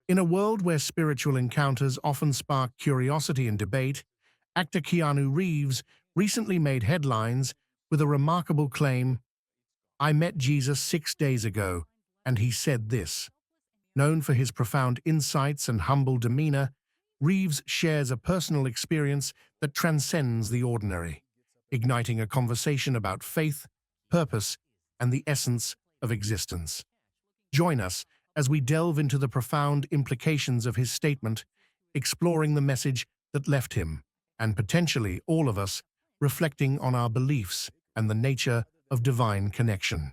In a world where spiritual encounters often spark curiosity and debate, actor Keanu Reeves recently made headlines with a remarkable claim: "I met Jesus 6 days ago, and he said this." Known for his profound insights and humble demeanor, Reeves shares a personal experience that transcends the ordinary, igniting a conversation about faith, purpose, and the essence of existence. Join us as we delve into the profound implications of his statement, exploring the message that left him, and potentially all of us, reflecting on our beliefs and the nature of divine connection.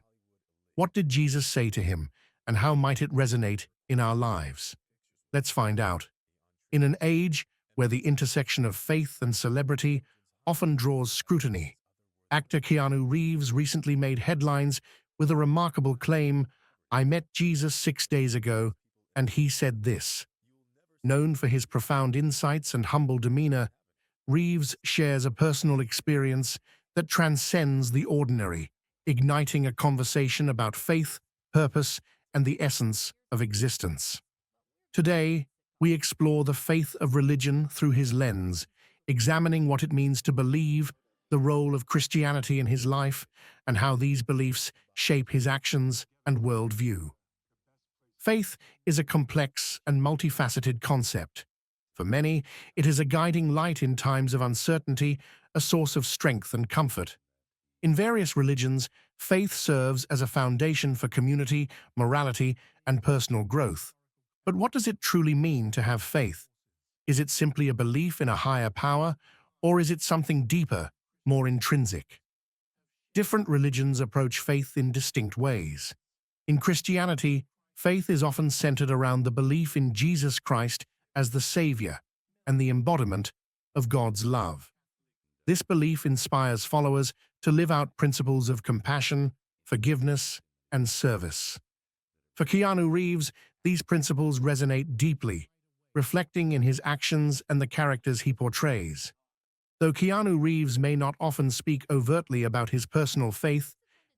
What did Jesus say to him, and how might it resonate in our lives? Let's find out. In an age where the intersection of faith and celebrity often draws scrutiny, actor Keanu Reeves recently made headlines with a remarkable claim: "I met Jesus 6 days ago, and he said this." Known for his profound insights and humble demeanor, Reeves shares a personal experience that transcends the ordinary, igniting a conversation about faith, purpose, and the essence of existence. Today, we explore the faith of religion through his lens, examining what it means to believe, the role of Christianity in his life, and how these beliefs shape his actions and worldview. Faith is a complex and multifaceted concept. For many, it is a guiding light in times of uncertainty, a source of strength and comfort. In various religions, faith serves as a foundation for community, morality, and personal growth. But what does it truly mean to have faith? Is it simply a belief in a higher power, or is it something deeper, more intrinsic? Different religions approach faith in distinct ways. In Christianity, faith is often centered around the belief in Jesus Christ as the Savior and the embodiment of God's love. This belief inspires followers to live out principles of compassion, forgiveness, and service. For Keanu Reeves, these principles resonate deeply, reflecting in his actions and the characters he portrays. Though Keanu Reeves may not often speak overtly about his personal faith,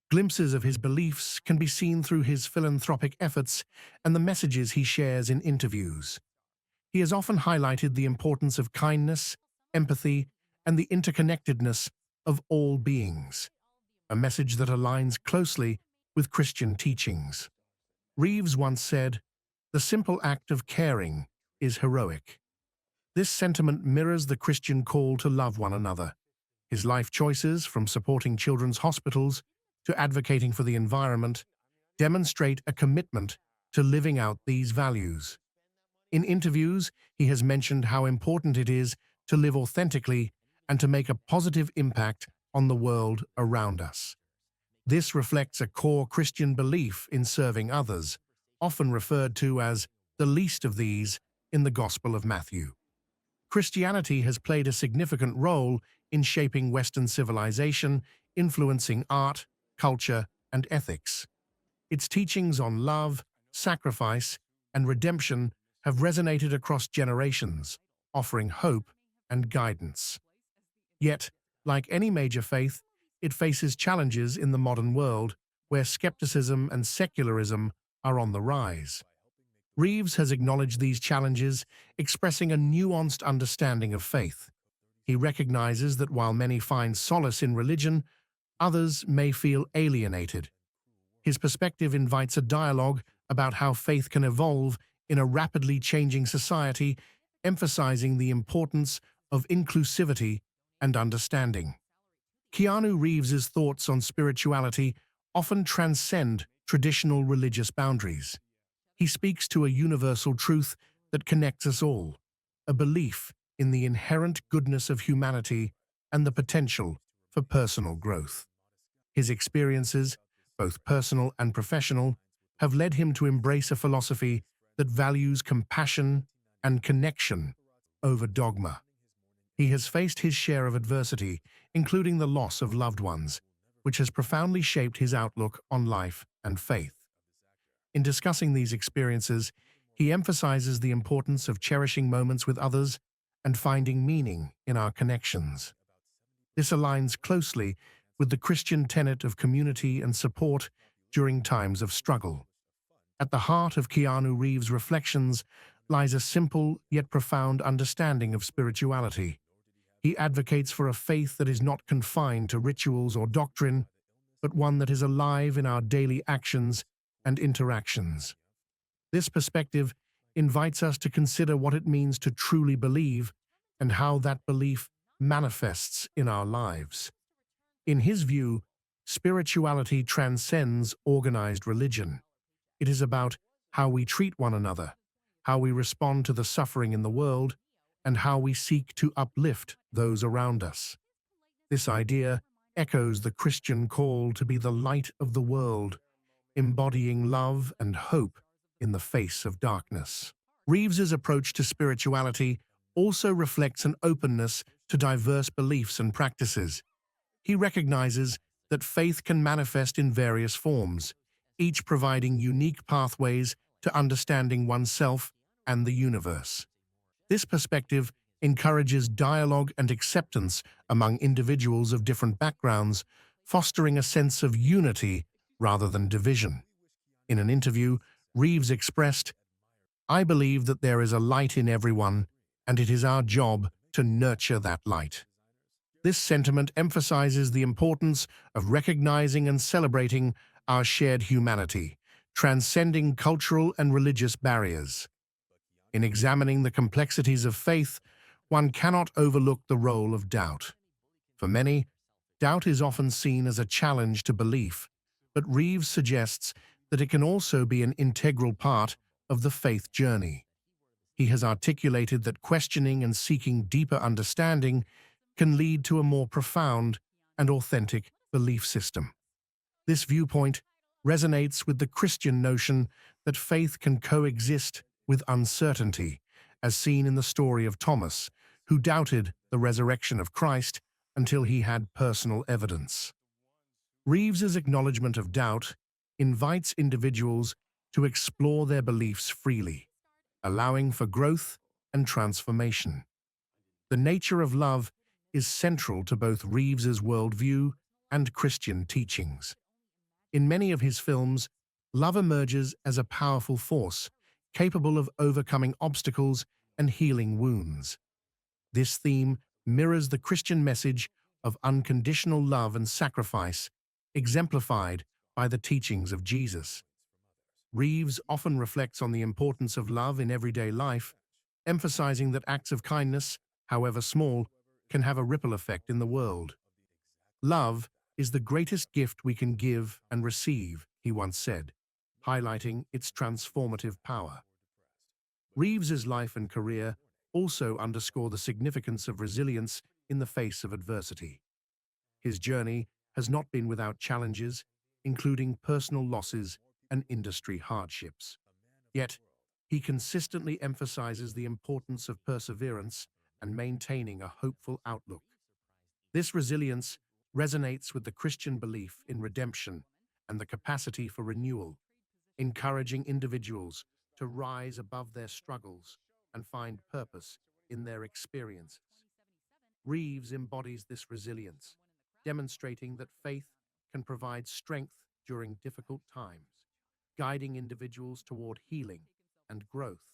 glimpses of his beliefs can be seen through his philanthropic efforts and the messages he shares in interviews. He has often highlighted the importance of kindness, empathy, and the interconnectedness of all beings, a message that aligns closely with Christian teachings. Reeves once said, "The simple act of caring is heroic." This sentiment mirrors the Christian call to love one another. His life choices, from supporting children's hospitals to advocating for the environment, demonstrate a commitment to living out these values. In interviews, he has mentioned how important it is to live authentically and to make a positive impact on the world around us. This reflects a core Christian belief in serving others, often referred to as the least of these in the Gospel of Matthew. Christianity has played a significant role in shaping Western civilization, influencing art, culture, and ethics. Its teachings on love, sacrifice, and redemption have resonated across generations, offering hope and guidance. Yet, like any major faith, it faces challenges in the modern world, where skepticism and secularism are on the rise. Reeves has acknowledged these challenges, expressing a nuanced understanding of faith. He recognizes that while many find solace in religion, others may feel alienated. His perspective invites a dialogue about how faith can evolve in a rapidly changing society, emphasizing the importance of inclusivity and understanding. Keanu Reeves's thoughts on spirituality often transcend traditional religious boundaries. He speaks to a universal truth that connects us all, a belief in the inherent goodness of humanity and the potential for personal growth. His experiences, both personal and professional, have led him to embrace a philosophy that values compassion and connection over dogma. He has faced his share of adversity, including the loss of loved ones, which has profoundly shaped his outlook on life and faith. In discussing these experiences, he emphasizes the importance of cherishing moments with others and finding meaning in our connections. This aligns closely with the Christian tenet of community and support during times of struggle. At the heart of Keanu Reeves' reflections lies a simple yet profound understanding of spirituality. He advocates for a faith that is not confined to rituals or doctrine, but one that is alive in our daily actions and interactions. This perspective invites us to consider what it means to truly believe and how that belief manifests in our lives. In his view, spirituality transcends organized religion. It is about how we treat one another, how we respond to the suffering in the world, and how we seek to uplift those around us. This idea echoes the Christian call to be the light of the world, embodying love and hope in the face of darkness. Reeves's approach to spirituality also reflects an openness to diverse beliefs and practices. He recognizes that faith can manifest in various forms, each providing unique pathways to understanding oneself and the universe. This perspective encourages dialogue and acceptance among individuals of different backgrounds, fostering a sense of unity rather than division. In an interview, Reeves expressed, "I believe that there is a light in everyone, and it is our job to nurture that light." This sentiment emphasizes the importance of recognizing and celebrating our shared humanity, transcending cultural and religious barriers. In examining the complexities of faith, one cannot overlook the role of doubt. For many, doubt is often seen as a challenge to belief, but Reeves suggests that it can also be an integral part of the faith journey. He has articulated that questioning and seeking deeper understanding can lead to a more profound and authentic belief system. This viewpoint resonates with the Christian notion that faith can coexist with uncertainty, as seen in the story of Thomas, who doubted the resurrection of Christ until he had personal evidence. Reeves's acknowledgement of doubt invites individuals to explore their beliefs freely, allowing for growth and transformation. The nature of love is central to both Reeves's worldview and Christian teachings. In many of his films, love emerges as a powerful force, capable of overcoming obstacles and healing wounds. This theme mirrors the Christian message of unconditional love and sacrifice, exemplified by the teachings of Jesus. Reeves often reflects on the importance of love in everyday life, emphasizing that acts of kindness, however small, can have a ripple effect in the world. "Love is the greatest gift we can give and receive," he once said, highlighting its transformative power. Reeves's life and career also underscore the significance of resilience in the face of adversity. His journey has not been without challenges, including personal losses and industry hardships. Yet, he consistently emphasizes the importance of perseverance and maintaining a hopeful outlook. This resilience resonates with the Christian belief in redemption and the capacity for renewal, encouraging individuals to rise above their struggles and find purpose in their experiences. Reeves embodies this resilience, demonstrating that faith can provide strength during difficult times, guiding individuals toward healing and growth.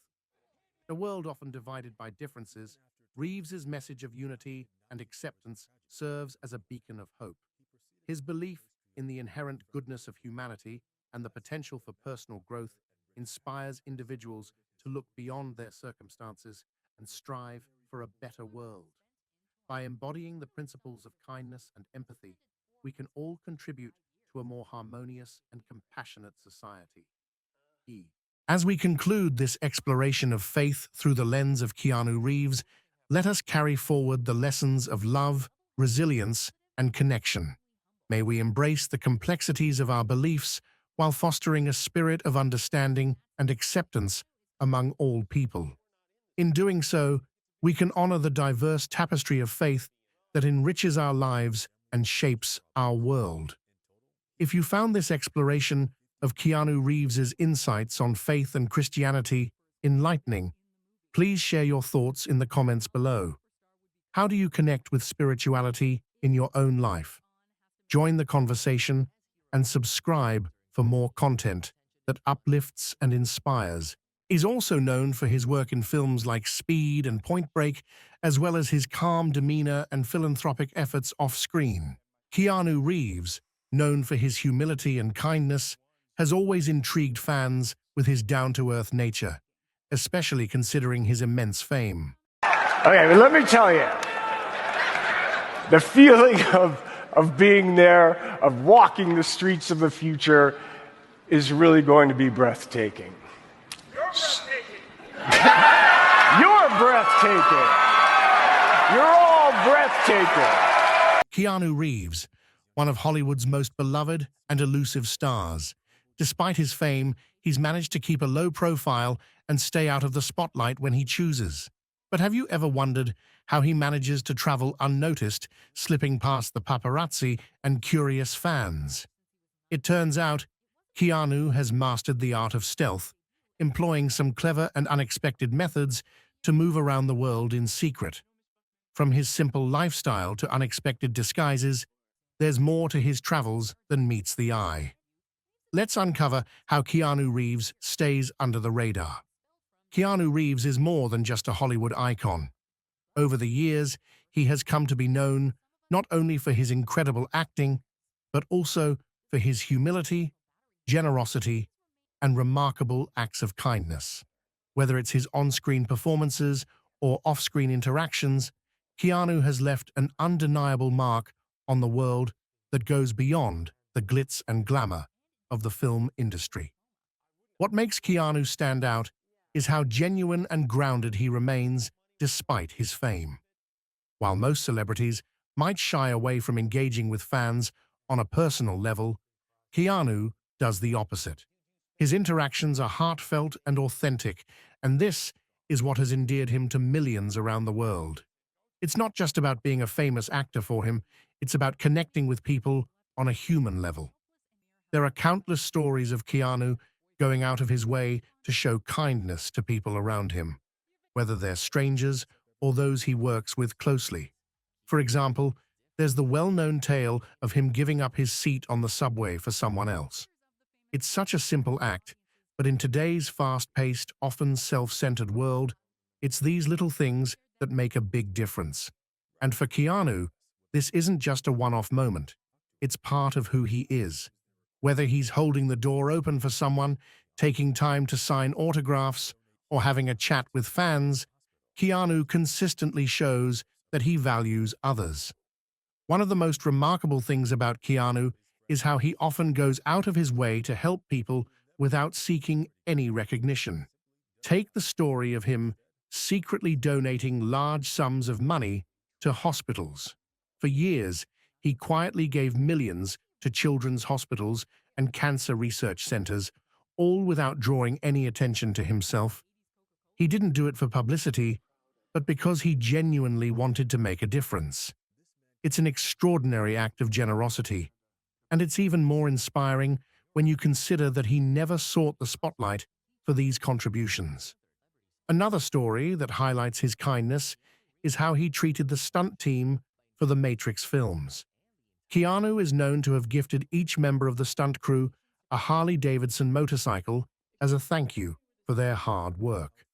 In a world often divided by differences, Reeves's message of unity and acceptance serves as a beacon of hope. His belief in the inherent goodness of humanity and the potential for personal growth inspires individuals to look beyond their circumstances and strive for a better world. By embodying the principles of kindness and empathy, we can all contribute to a more harmonious and compassionate society. As we conclude this exploration of faith through the lens of Keanu Reeves, let us carry forward the lessons of love, resilience, and connection. May we embrace the complexities of our beliefs while fostering a spirit of understanding and acceptance among all people. In doing so, we can honor the diverse tapestry of faith that enriches our lives and shapes our world. If you found this exploration of Keanu Reeves's insights on faith and Christianity enlightening, please share your thoughts in the comments below. How do you connect with spirituality in your own life? Join the conversation and subscribe for more content. that uplifts and inspires. He's also known for his work in films like Speed and Point Break, as well as his calm demeanor and philanthropic efforts off-screen. Keanu Reeves, known for his humility and kindness, has always intrigued fans with his down-to-earth nature, especially considering his immense fame. Okay, but let me tell you, the feeling of being there, of walking the streets of the future, is really going to be breathtaking. You're breathtaking. You're breathtaking. You're all breathtaking. Keanu Reeves, one of Hollywood's most beloved and elusive stars. Despite his fame, he's managed to keep a low profile and stay out of the spotlight when he chooses. But have you ever wondered how he manages to travel unnoticed, slipping past the paparazzi and curious fans? It turns out, Keanu has mastered the art of stealth, employing some clever and unexpected methods to move around the world in secret. From his simple lifestyle to unexpected disguises, there's more to his travels than meets the eye. Let's uncover how Keanu Reeves stays under the radar. Keanu Reeves is more than just a Hollywood icon. Over the years, he has come to be known not only for his incredible acting, but also for his humility, generosity, and remarkable acts of kindness. Whether it's his on-screen performances or off-screen interactions, Keanu has left an undeniable mark on the world that goes beyond the glitz and glamour of the film industry. What makes Keanu stand out is how genuine and grounded he remains despite his fame. While most celebrities might shy away from engaging with fans on a personal level, Keanu does the opposite. His interactions are heartfelt and authentic, and this is what has endeared him to millions around the world. It's not just about being a famous actor for him, it's about connecting with people on a human level. There are countless stories of Keanu going out of his way to show kindness to people around him, whether they're strangers or those he works with closely. For example, there's the well-known tale of him giving up his seat on the subway for someone else. It's such a simple act, but in today's fast-paced, often self-centered world, it's these little things that make a big difference. And for Keanu, this isn't just a one-off moment. It's part of who he is. Whether he's holding the door open for someone, taking time to sign autographs, or having a chat with fans, Keanu consistently shows that he values others. One of the most remarkable things about Keanu is how he often goes out of his way to help people without seeking any recognition. Take the story of him secretly donating large sums of money to hospitals. For years, he quietly gave millions to children's hospitals and cancer research centers, all without drawing any attention to himself. He didn't do it for publicity, but because he genuinely wanted to make a difference. It's an extraordinary act of generosity, and it's even more inspiring when you consider that he never sought the spotlight for these contributions. Another story that highlights his kindness is how he treated the stunt team for the Matrix films. Keanu is known to have gifted each member of the stunt crew a Harley-Davidson motorcycle as a thank you for their hard work.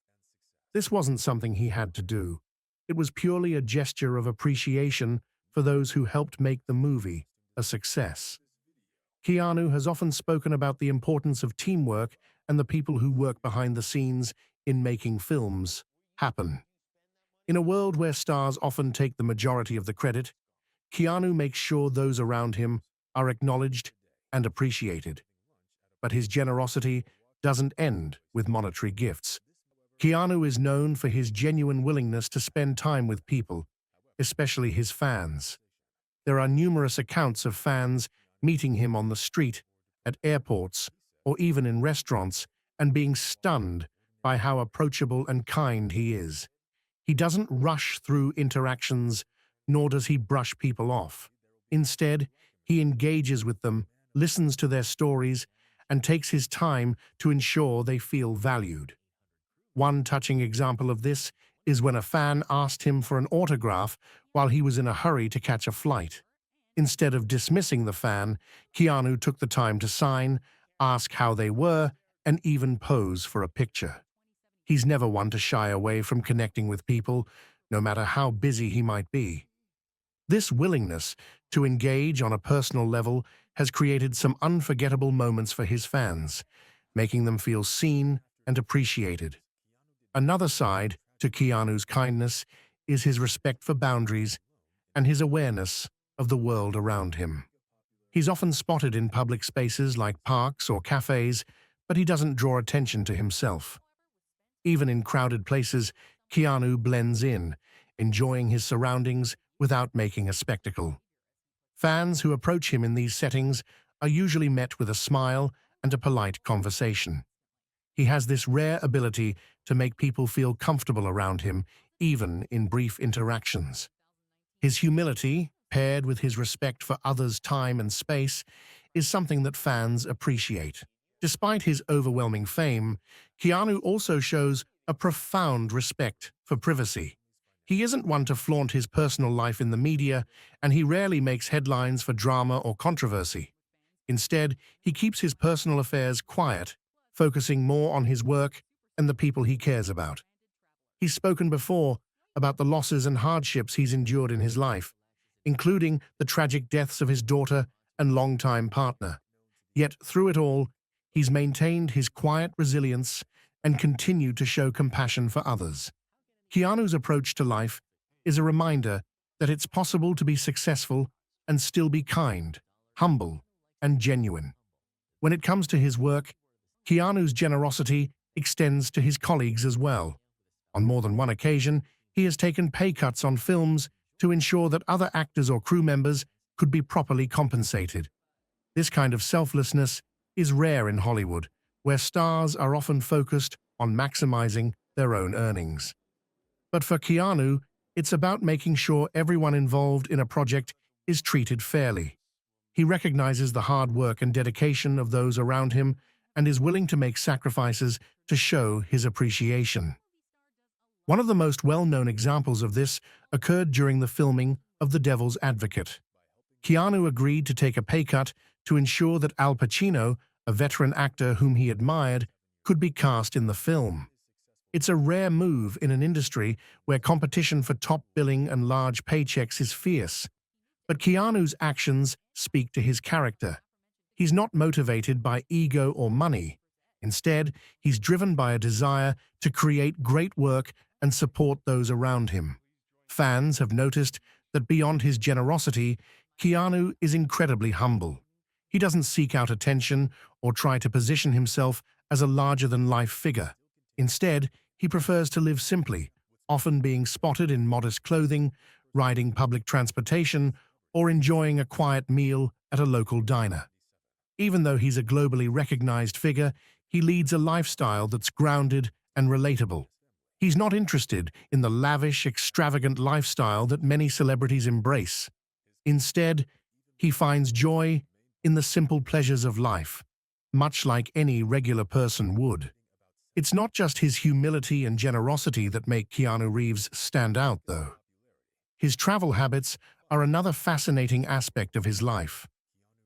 This wasn't something he had to do. It was purely a gesture of appreciation for those who helped make the movie a success. Keanu has often spoken about the importance of teamwork and the people who work behind the scenes in making films happen. In a world where stars often take the majority of the credit, Keanu makes sure those around him are acknowledged and appreciated. But his generosity doesn't end with monetary gifts. Keanu is known for his genuine willingness to spend time with people, especially his fans. There are numerous accounts of fans meeting him on the street, at airports, or even in restaurants, and being stunned by how approachable and kind he is. He doesn't rush through interactions, nor does he brush people off. Instead, he engages with them, listens to their stories, and takes his time to ensure they feel valued. One touching example of this is when a fan asked him for an autograph while he was in a hurry to catch a flight. Instead of dismissing the fan, Keanu took the time to sign, ask how they were, and even pose for a picture. He's never one to shy away from connecting with people, no matter how busy he might be. This willingness to engage on a personal level has created some unforgettable moments for his fans, making them feel seen and appreciated. Another side to Keanu's kindness is his respect for boundaries and his awareness of the world around him. He's often spotted in public spaces like parks or cafes, but he doesn't draw attention to himself. Even in crowded places, Keanu blends in, enjoying his surroundings without making a spectacle. Fans who approach him in these settings are usually met with a smile and a polite conversation. He has this rare ability to make people feel comfortable around him, even in brief interactions. His humility, paired with his respect for others' time and space, is something that fans appreciate. Despite his overwhelming fame, Keanu also shows a profound respect for privacy. He isn't one to flaunt his personal life in the media, and he rarely makes headlines for drama or controversy. Instead, he keeps his personal affairs quiet, focusing more on his work and the people he cares about. He's spoken before about the losses and hardships he's endured in his life, including the tragic deaths of his daughter and longtime partner. Yet, through it all, he's maintained his quiet resilience and continued to show compassion for others. Keanu's approach to life is a reminder that it's possible to be successful and still be kind, humble, and genuine. When it comes to his work, Keanu's generosity extends to his colleagues as well. On more than one occasion, he has taken pay cuts on films to ensure that other actors or crew members could be properly compensated. This kind of selflessness is rare in Hollywood, where stars are often focused on maximizing their own earnings. But for Keanu, it's about making sure everyone involved in a project is treated fairly. He recognizes the hard work and dedication of those around him and is willing to make sacrifices to show his appreciation. One of the most well-known examples of this occurred during the filming of The Devil's Advocate. Keanu agreed to take a pay cut to ensure that Al Pacino, a veteran actor whom he admired, could be cast in the film. It's a rare move in an industry where competition for top billing and large paychecks is fierce. But Keanu's actions speak to his character. He's not motivated by ego or money. Instead, he's driven by a desire to create great work and support those around him. Fans have noticed that beyond his generosity, Keanu is incredibly humble. He doesn't seek out attention or try to position himself as a larger-than-life figure. Instead, he prefers to live simply, often being spotted in modest clothing, riding public transportation, or enjoying a quiet meal at a local diner. Even though he's a globally recognized figure, he leads a lifestyle that's grounded and relatable. He's not interested in the lavish, extravagant lifestyle that many celebrities embrace. Instead, he finds joy in the simple pleasures of life, much like any regular person would. It's not just his humility and generosity that make Keanu Reeves stand out, though. His travel habits are another fascinating aspect of his life.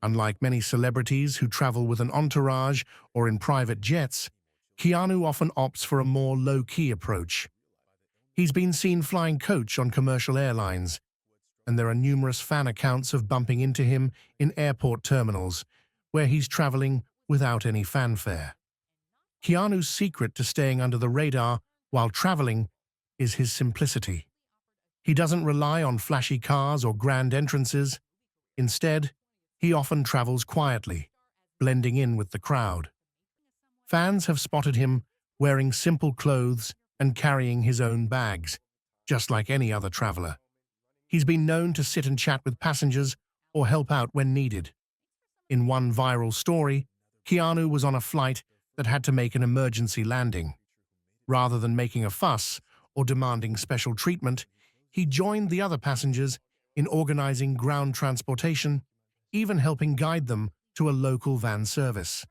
Unlike many celebrities who travel with an entourage or in private jets, Keanu often opts for a more low-key approach. He's been seen flying coach on commercial airlines, and there are numerous fan accounts of bumping into him in airport terminals, where he's traveling without any fanfare. Keanu's secret to staying under the radar while traveling is his simplicity. He doesn't rely on flashy cars or grand entrances. Instead, he often travels quietly, blending in with the crowd. Fans have spotted him wearing simple clothes and carrying his own bags, just like any other traveler. He's been known to sit and chat with passengers or help out when needed. In one viral story, Keanu was on a flight that had to make an emergency landing. Rather than making a fuss or demanding special treatment, he joined the other passengers in organizing ground transportation, even helping guide them to a local van service.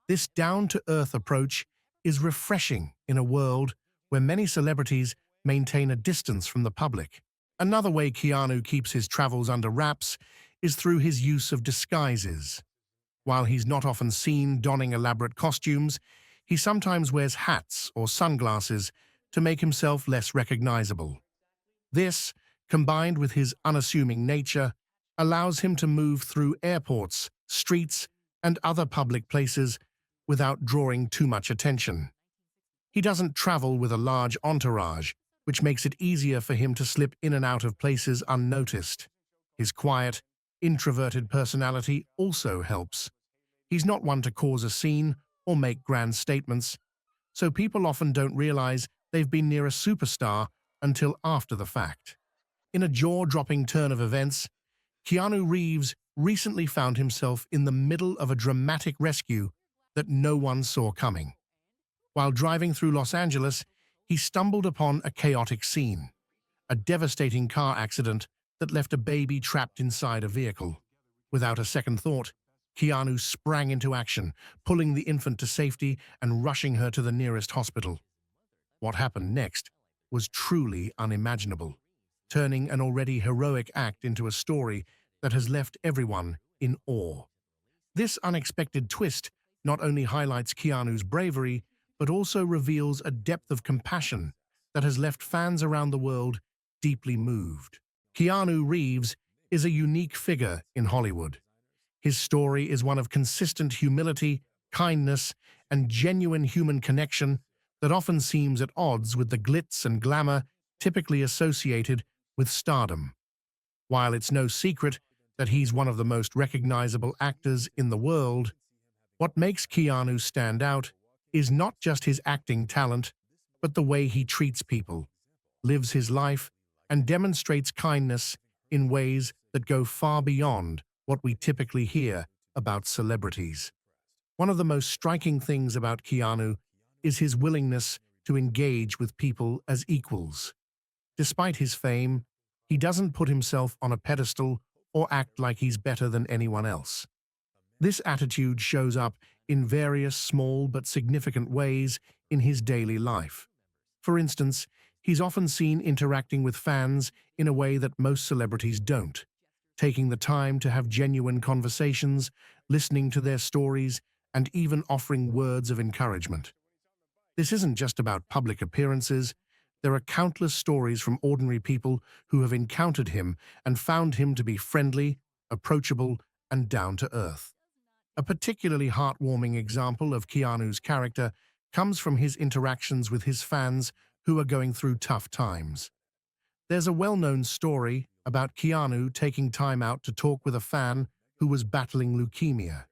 This down-to-earth approach is refreshing in a world where many celebrities maintain a distance from the public. Another way Keanu keeps his travels under wraps is through his use of disguises. While he's not often seen donning elaborate costumes, He sometimes wears hats or sunglasses to make himself less recognizable. This, combined with his unassuming nature, allows him to move through airports, streets, and other public places without drawing too much attention. He doesn't travel with a large entourage, which makes it easier for him to slip in and out of places unnoticed. His quiet, introverted personality also helps. He's not one to cause a scene or make grand statements, so people often don't realize they've been near a superstar until after the fact. In a jaw-dropping turn of events, Keanu Reeves recently found himself in the middle of a dramatic rescue that no one saw coming. While driving through Los Angeles, he stumbled upon a chaotic scene, a devastating car accident that left a baby trapped inside a vehicle. Without a second thought, Keanu sprang into action, pulling the infant to safety and rushing her to the nearest hospital. What happened next was truly unimaginable, turning an already heroic act into a story that has left everyone in awe. This unexpected twist not only highlights Keanu's bravery, but also reveals a depth of compassion that has left fans around the world deeply moved. Keanu Reeves is a unique figure in Hollywood. His story is one of consistent humility, kindness, and genuine human connection that often seems at odds with the glitz and glamour typically associated with stardom. While it's no secret that he's one of the most recognizable actors in the world, what makes Keanu stand out is not just his acting talent, but the way he treats people, lives his life, and demonstrates kindness in ways that go far beyond what we typically hear about celebrities. One of the most striking things about Keanu is his willingness to engage with people as equals. Despite his fame, he doesn't put himself on a pedestal or act like he's better than anyone else. This attitude shows up in various small but significant ways in his daily life. For instance, he's often seen interacting with fans in a way that most celebrities don't, taking the time to have genuine conversations, listening to their stories, and even offering words of encouragement. This isn't just about public appearances. There are countless stories from ordinary people who have encountered him and found him to be friendly, approachable, and down to earth. A particularly heartwarming example of Keanu's character comes from his interactions with his fans who are going through tough times. There's a well-known story about Keanu taking time out to talk with a fan who was battling leukemia.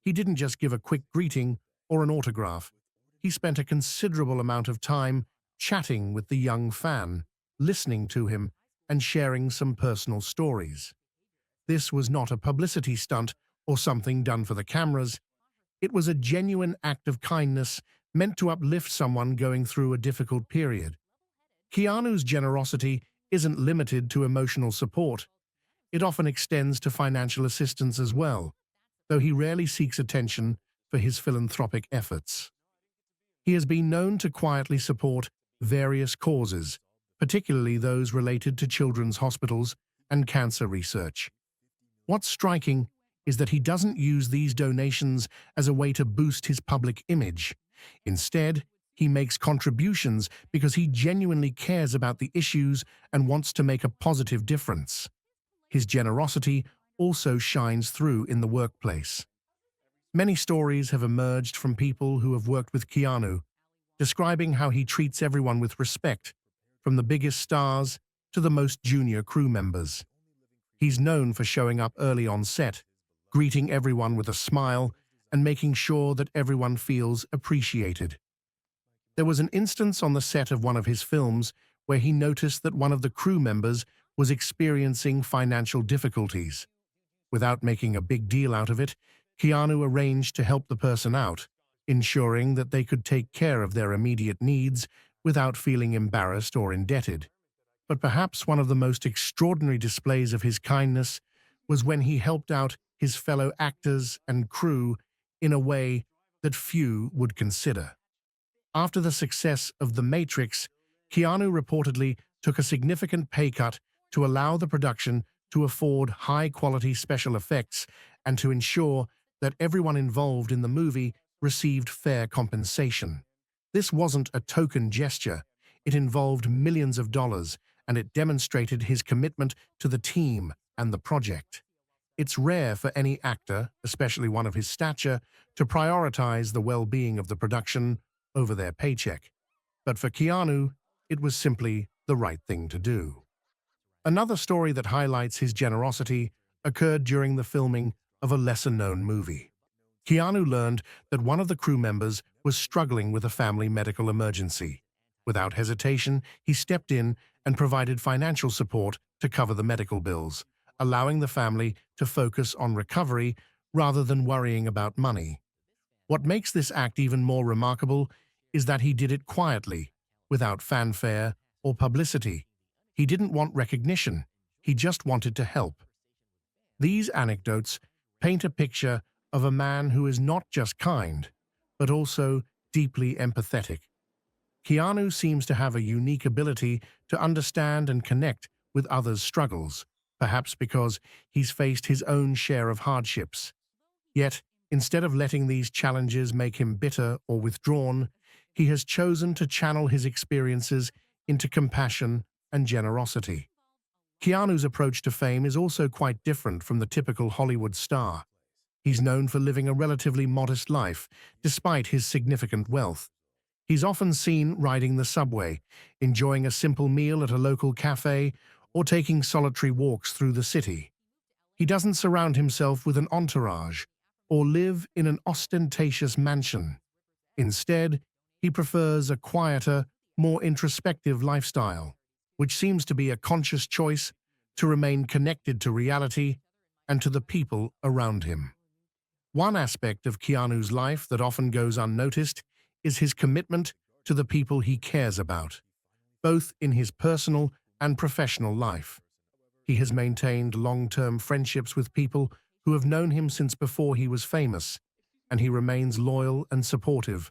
He didn't just give a quick greeting or an autograph. He spent a considerable amount of time chatting with the young fan, listening to him, and sharing some personal stories. This was not a publicity stunt or something done for the cameras. It was a genuine act of kindness meant to uplift someone going through a difficult period. Keanu's generosity isn't limited to emotional support. It often extends to financial assistance as well, though he rarely seeks attention for his philanthropic efforts. He has been known to quietly support various causes, particularly those related to children's hospitals and cancer research. What's striking is that he doesn't use these donations as a way to boost his public image. Instead, he makes contributions because he genuinely cares about the issues and wants to make a positive difference. His generosity also shines through in the workplace. Many stories have emerged from people who have worked with Keanu, describing how he treats everyone with respect, from the biggest stars to the most junior crew members. He's known for showing up early on set, greeting everyone with a smile, and making sure that everyone feels appreciated. There was an instance on the set of one of his films where he noticed that one of the crew members was experiencing financial difficulties. Without making a big deal out of it, Keanu arranged to help the person out, ensuring that they could take care of their immediate needs without feeling embarrassed or indebted. But perhaps one of the most extraordinary displays of his kindness was when he helped out his fellow actors and crew in a way that few would consider. After the success of The Matrix, Keanu reportedly took a significant pay cut to allow the production to afford high-quality special effects and to ensure that everyone involved in the movie received fair compensation. This wasn't a token gesture. It involved millions of dollars, and it demonstrated his commitment to the team and the project. It's rare for any actor, especially one of his stature, to prioritize the well-being of the production over their paycheck. But for Keanu, it was simply the right thing to do. Another story that highlights his generosity occurred during the filming of a lesser-known movie. Keanu learned that one of the crew members was struggling with a family medical emergency. Without hesitation, he stepped in and provided financial support to cover the medical bills, allowing the family to focus on recovery rather than worrying about money. What makes this act even more remarkable is that he did it quietly, without fanfare or publicity. He didn't want recognition, he just wanted to help. These anecdotes paint a picture of a man who is not just kind, but also deeply empathetic. Keanu seems to have a unique ability to understand and connect with others' struggles, perhaps because he's faced his own share of hardships. Yet, instead of letting these challenges make him bitter or withdrawn, he has chosen to channel his experiences into compassion and generosity. Keanu's approach to fame is also quite different from the typical Hollywood star. He's known for living a relatively modest life, despite his significant wealth. He's often seen riding the subway, enjoying a simple meal at a local cafe, or taking solitary walks through the city. He doesn't surround himself with an entourage or live in an ostentatious mansion. Instead, he prefers a quieter, more introspective lifestyle, which seems to be a conscious choice to remain connected to reality and to the people around him. One aspect of Keanu's life that often goes unnoticed is his commitment to the people he cares about, both in his personal and professional life. He has maintained long-term friendships with people who have known him since before he was famous, and he remains loyal and supportive,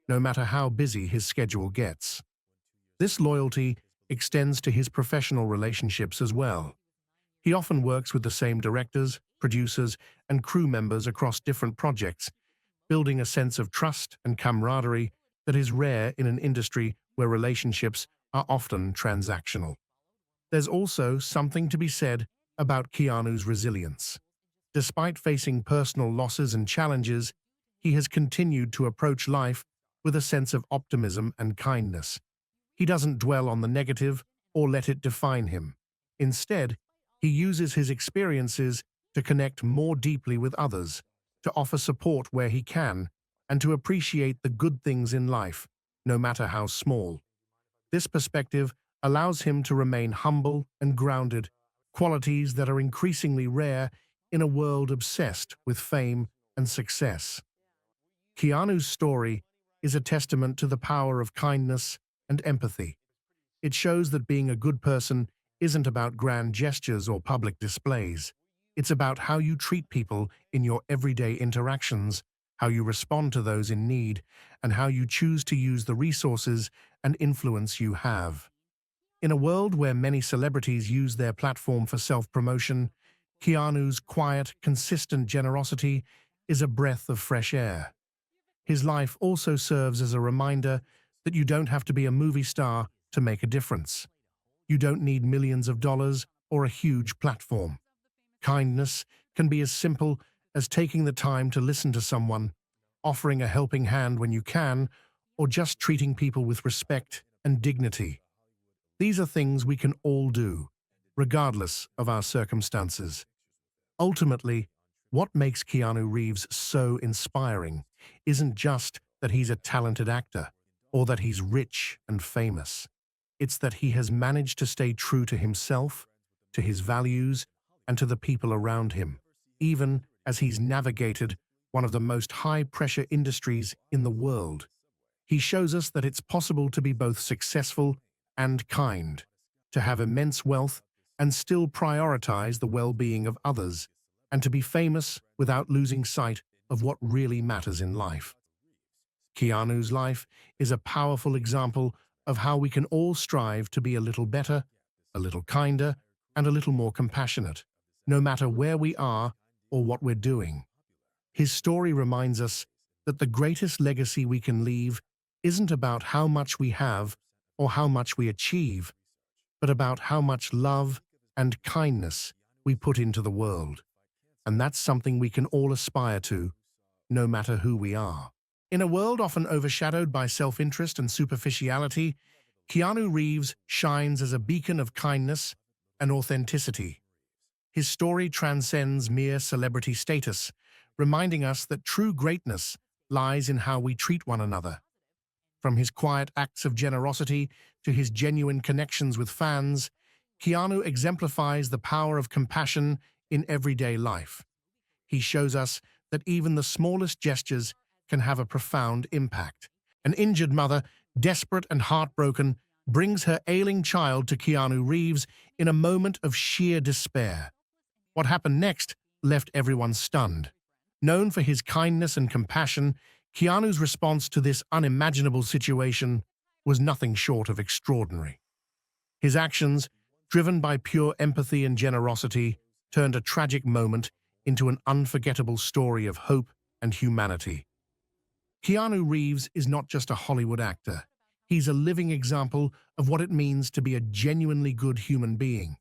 no matter how busy his schedule gets. This loyalty extends to his professional relationships as well. He often works with the same directors, producers, and crew members across different projects, building a sense of trust and camaraderie that is rare in an industry where relationships are often transactional. There's also something to be said about Keanu's resilience. Despite facing personal losses and challenges, he has continued to approach life with a sense of optimism and kindness. He doesn't dwell on the negative or let it define him. Instead, he uses his experiences to connect more deeply with others, to offer support where he can, and to appreciate the good things in life, no matter how small. This perspective allows him to remain humble and grounded, qualities that are increasingly rare in a world obsessed with fame and success. Keanu's story is a testament to the power of kindness and empathy. It shows that being a good person isn't about grand gestures or public displays. It's about how you treat people in your everyday interactions, how you respond to those in need, and how you choose to use the resources and influence you have. In a world where many celebrities use their platform for self-promotion, Keanu's quiet, consistent generosity is a breath of fresh air. His life also serves as a reminder that you don't have to be a movie star to make a difference. You don't need millions of dollars or a huge platform. Kindness can be as simple as taking the time to listen to someone, offering a helping hand when you can, or just treating people with respect and dignity. These are things we can all do, regardless of our circumstances. Ultimately, what makes Keanu Reeves so inspiring isn't just that he's a talented actor or that he's rich and famous. It's that he has managed to stay true to himself, to his values, and to the people around him, even as he's navigated one of the most high-pressure industries in the world. He shows us that it's possible to be both successful and kind, to have immense wealth and still prioritize the well-being of others, and to be famous without losing sight of what really matters in life. Keanu's life is a powerful example of how we can all strive to be a little better, a little kinder, and a little more compassionate, no matter where we are or what we're doing. His story reminds us that the greatest legacy we can leave isn't about how much we have or how much we achieve, but about how much love and kindness we put into the world. And that's something we can all aspire to, no matter who we are. In a world often overshadowed by self-interest and superficiality, Keanu Reeves shines as a beacon of kindness and authenticity. His story transcends mere celebrity status, reminding us that true greatness lies in how we treat one another. From his quiet acts of generosity to his genuine connections with fans, Keanu exemplifies the power of compassion in everyday life. He shows us that even the smallest gestures can have a profound impact. An injured mother, desperate and heartbroken, brings her ailing child to Keanu Reeves in a moment of sheer despair. What happened next left everyone stunned. Known for his kindness and compassion, Keanu's response to this unimaginable situation was nothing short of extraordinary. His actions, driven by pure empathy and generosity, turned a tragic moment into an unforgettable story of hope and humanity. Keanu Reeves is not just a Hollywood actor. He's a living example of what it means to be a genuinely good human being.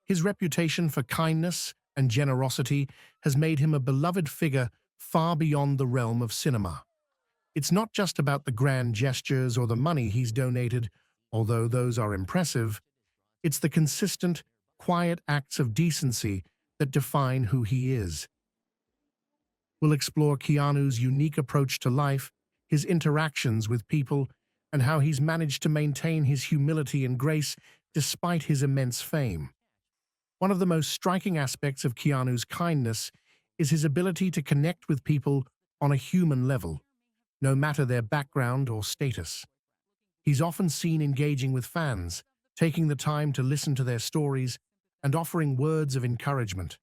His reputation for kindness and generosity has made him a beloved figure far beyond the realm of cinema. It's not just about the grand gestures or the money he's donated, although those are impressive. It's the consistent, quiet acts of decency that define who he is. We'll explore Keanu's unique approach to life, his interactions with people, and how he's managed to maintain his humility and grace despite his immense fame. One of the most striking aspects of Keanu's kindness is his ability to connect with people on a human level, no matter their background or status. He's often seen engaging with fans, taking the time to listen to their stories, and offering words of encouragement.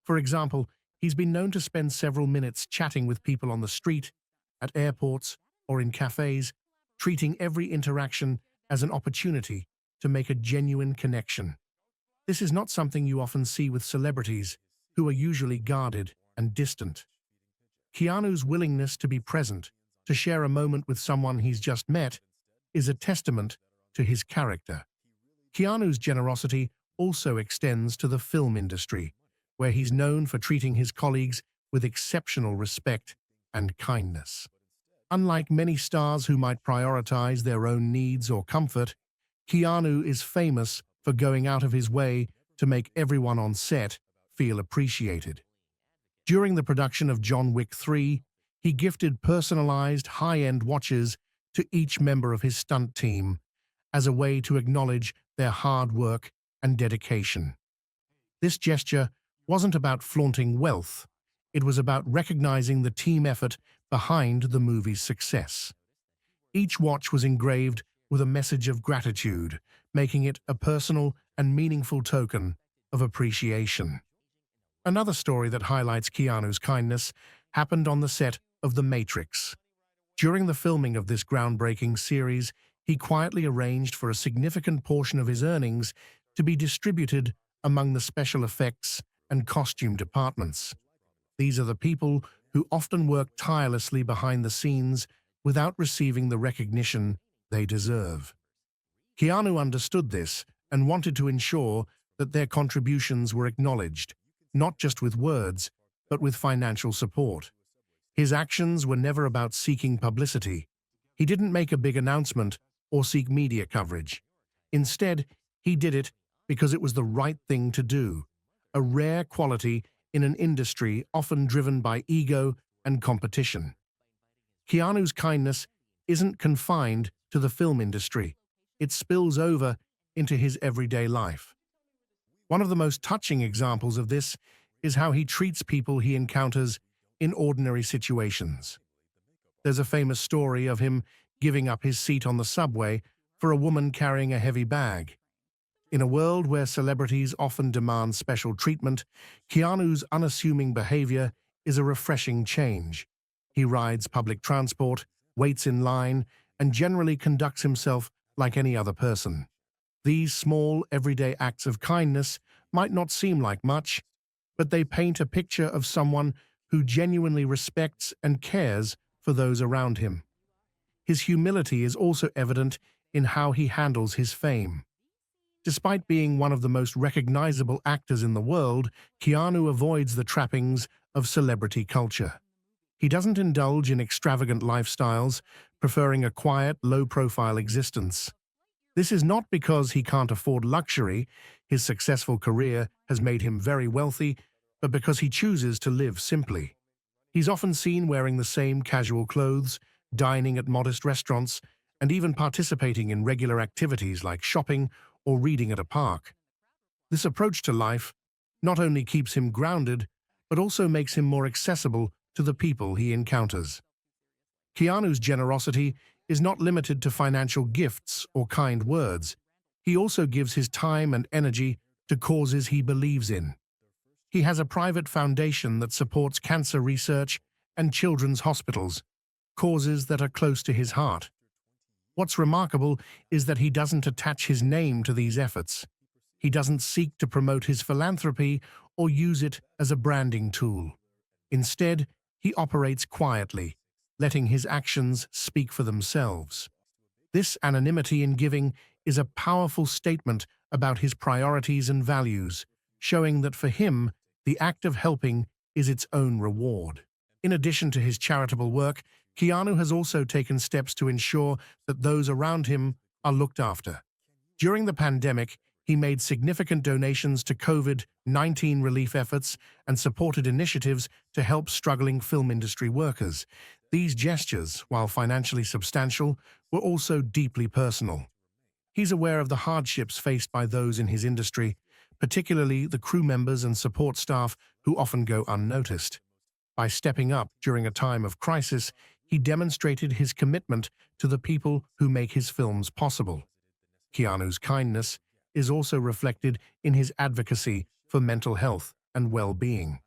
For example, he's been known to spend several minutes chatting with people on the street, at airports, or in cafes, treating every interaction as an opportunity to make a genuine connection. This is not something you often see with celebrities, who are usually guarded and distant. Keanu's willingness to be present, to share a moment with someone he's just met, is a testament to his character. Keanu's generosity also extends to the film industry, where he's known for treating his colleagues with exceptional respect and kindness. Unlike many stars who might prioritize their own needs or comfort, Keanu is famous for going out of his way to make everyone on set feel appreciated. During the production of John Wick 3, he gifted personalized high-end watches to each member of his stunt team as a way to acknowledge their hard work and dedication. This gesture wasn't about flaunting wealth, it was about recognizing the team effort behind the movie's success. Each watch was engraved with a message of gratitude, making it a personal and meaningful token of appreciation. Another story that highlights Keanu's kindness happened on the set of The Matrix. During the filming of this groundbreaking series, he quietly arranged for a significant portion of his earnings to be distributed among the special effects and costume departments. These are the people who often work tirelessly behind the scenes without receiving the recognition they deserve. Keanu understood this and wanted to ensure that their contributions were acknowledged, not just with words, but with financial support. His actions were never about seeking publicity. He didn't make a big announcement or seek media coverage. Instead, he did it because it was the right thing to do, a rare quality in an industry often driven by ego and competition. Keanu's kindness isn't confined to the film industry. It spills over into his everyday life. One of the most touching examples of this is how he treats people he encounters in ordinary situations. There's a famous story of him giving up his seat on the subway for a woman carrying a heavy bag. In a world where celebrities often demand special treatment, Keanu's unassuming behavior is a refreshing change. He rides public transport, waits in line, and generally conducts himself like any other person. These small, everyday acts of kindness might not seem like much, but they paint a picture of someone who genuinely respects and cares for those around him. His humility is also evident in how he handles his fame. Despite being one of the most recognizable actors in the world, Keanu avoids the trappings of celebrity culture. He doesn't indulge in extravagant lifestyles, preferring a quiet, low-profile existence. This is not because he can't afford luxury. His successful career has made him very wealthy, but because he chooses to live simply. He's often seen wearing the same casual clothes, dining at modest restaurants, and even participating in regular activities like shopping or reading at a park. This approach to life not only keeps him grounded, but also makes him more accessible to the people he encounters. Keanu's generosity is not limited to financial gifts or kind words. He also gives his time and energy to causes he believes in. He has a private foundation that supports cancer research and children's hospitals, causes that are close to his heart. What's remarkable is that he doesn't attach his name to these efforts. He doesn't seek to promote his philanthropy or use it as a branding tool. Instead, he operates quietly, letting his actions speak for themselves. This anonymity in giving is a powerful statement about his priorities and values, showing that for him, the act of helping is its own reward. In addition to his charitable work, Keanu has also taken steps to ensure that those around him are looked after. During the pandemic, he made significant donations to COVID-19 relief efforts and supported initiatives to help struggling film industry workers. These gestures, while financially substantial, were also deeply personal. He's aware of the hardships faced by those in his industry, particularly the crew members and support staff who often go unnoticed. By stepping up during a time of crisis, he demonstrated his commitment to the people who make his films possible. Keanu's kindness is also reflected in his advocacy for mental health and well-being.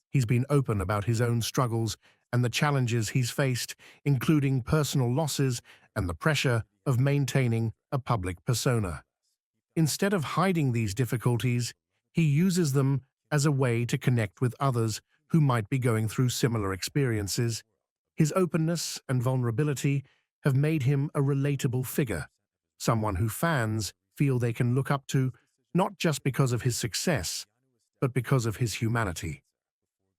He's been open about his own struggles and the challenges he's faced, including personal losses and the pressure of maintaining a public persona. Instead of hiding these difficulties, he uses them as a way to connect with others who might be going through similar experiences. His openness and vulnerability have made him a relatable figure, someone who fans feel they can look up to, not just because of his success, but because of his humanity.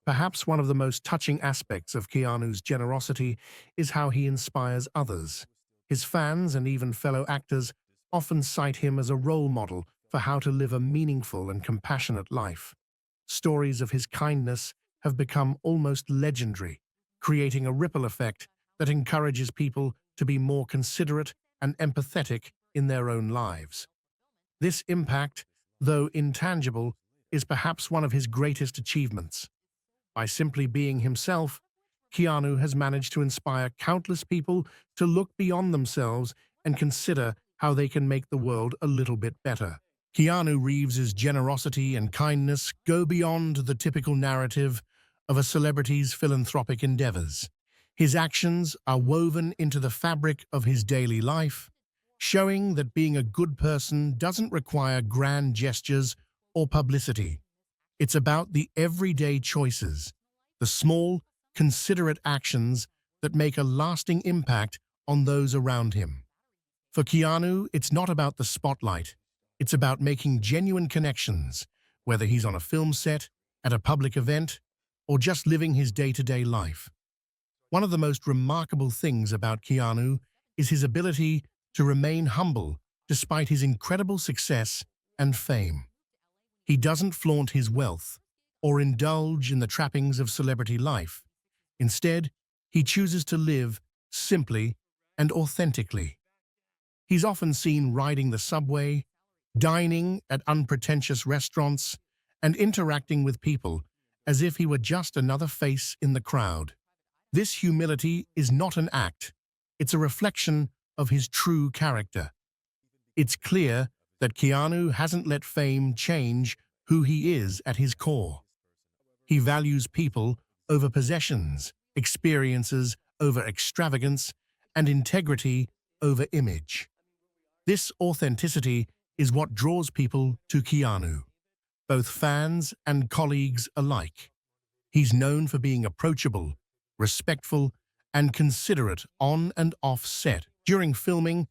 Perhaps one of the most touching aspects of Keanu's generosity is how he inspires others. His fans and even fellow actors often cite him as a role model for how to live a meaningful and compassionate life. Stories of his kindness have become almost legendary, creating a ripple effect that encourages people to be more considerate and empathetic in their own lives. This impact, though intangible, is perhaps one of his greatest achievements. By simply being himself, Keanu has managed to inspire countless people to look beyond themselves and consider how they can make the world a little bit better. Keanu Reeves's generosity and kindness go beyond the typical narrative of a celebrity's philanthropic endeavors. His actions are woven into the fabric of his daily life, showing that being a good person doesn't require grand gestures or publicity. It's about the everyday choices, the small, considerate actions that make a lasting impact on those around him. For Keanu, it's not about the spotlight. It's about making genuine connections, whether he's on a film set, at a public event, or just living his day-to-day life. One of the most remarkable things about Keanu is his ability to remain humble despite his incredible success and fame. He doesn't flaunt his wealth or indulge in the trappings of celebrity life. Instead, he chooses to live simply and authentically. He's often seen riding the subway, dining at unpretentious restaurants, and interacting with people as if he were just another face in the crowd. This humility is not an act, it's a reflection of his true character. It's clear that Keanu hasn't let fame change who he is at his core. He values people over possessions, experiences over extravagance, and integrity over image. This authenticity is what draws people to Keanu, both fans and colleagues alike. He's known for being approachable, respectful, and considerate on and off set. During filming,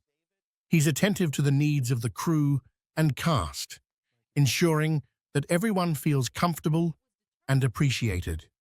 he's attentive to the needs of the crew and cast, ensuring that everyone feels comfortable and appreciated.